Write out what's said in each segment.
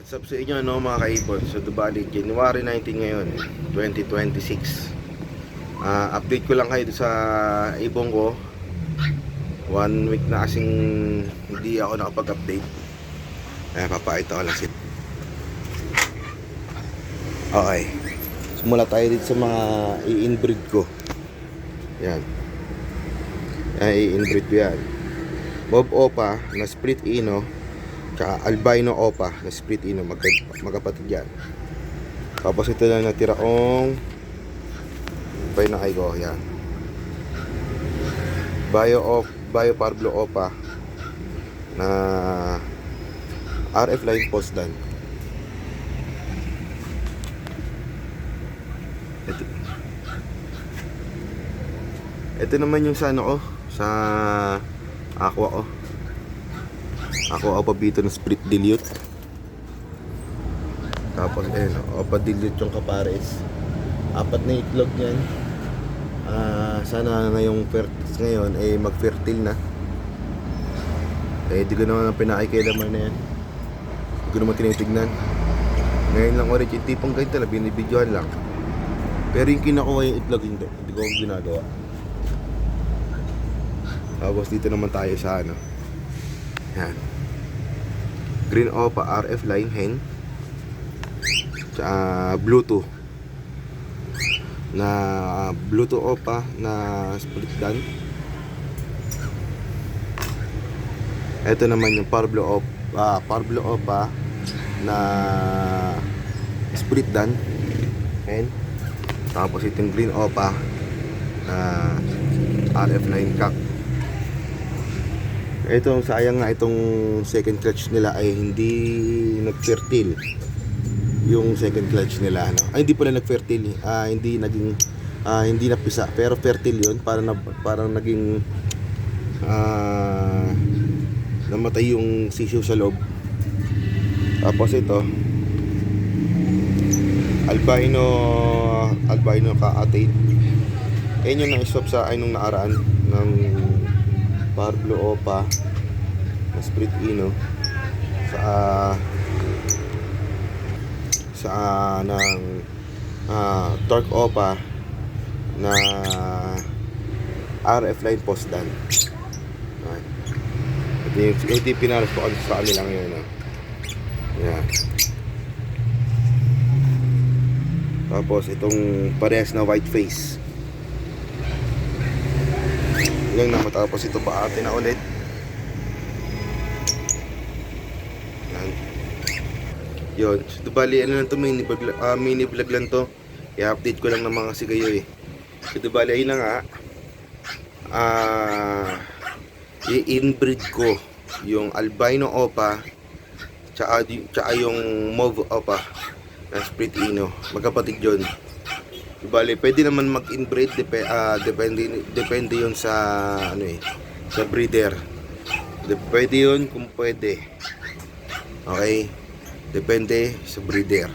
What's up sa inyo mga kaibon? So bali January 19 ngayon 2026. Update ko lang kayo sa ibong ko. 1 week na kasing hindi ako nakapag-update. Papakita ko lang sila. Okay, simula tayo dito sa mga i-inbreed ko. Yan, i-inbreed ko yan. Bob Opa na split ino, tsaka albino opa na split ino, magkapatid yan. Tapos ito lang natira kong albino ay ko, yan. Bio Parblo opa na RF line postdan. Ito naman yung sa ano ko, sa aqua ko. Ako Opabito na split dilute. Tapos Opa dilute yung kapares. 4 na itlog yan. Sana ngayong ngayon ay mag-fertile na. Di ko naman pinakikailaman na yan. Di ko naman tinitignan. Ngayon lang orange, yung tipong ganito lang, binibidyohan lang. Pero yung kinakuha yung itlog, hindi ko ginagawa. Tapos dito naman tayo sa ano, yan, Green Opa RF line hen, tsaka Bluetooth na Bluetooth Opa na split dan. Ito naman yung Parblo Opa na split dan hen. Tapos itong Green Opa na RF line cock. Ito, sayang nga itong second clutch nila ay hindi nag-fertile. Yung second clutch nila ay hindi pala nag-fertile, hindi naging hindi napisa, pero fertile yun, parang naging namatay yung sisiw sa loob. Tapos ito albino ka-attate. Ayun yung na-stop sa nung naaraan ng Parblo Opa na split ino sa ng Torque Opa na RF line postdan. Ito yung pinaras ko sa kanilang yun. Yan. Tapos itong parehas na white face lang na. Matapos ito pa atin na ulit. Yan. Yun. So bali lang to, mini vlog lang to. I-update ko lang ng mga sigayo So bali ayun na nga, i-inbreed ko yung albino opa tsaka yung mauve opa na split ino, magkapatid yun. Bale, pwede naman mag-inbreed, depende yun sa sa breeder. Pwede yun kung pwede. Okay? Depende sa breeder.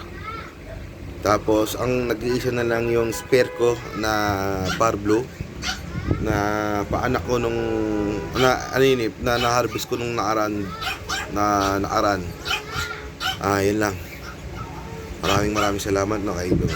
Tapos ang nag-iisa na lang yung spare ko na Parblo na paanak ko nung na na-harvest ko nung naaran. Yun lang. Maraming salamat kaibigan.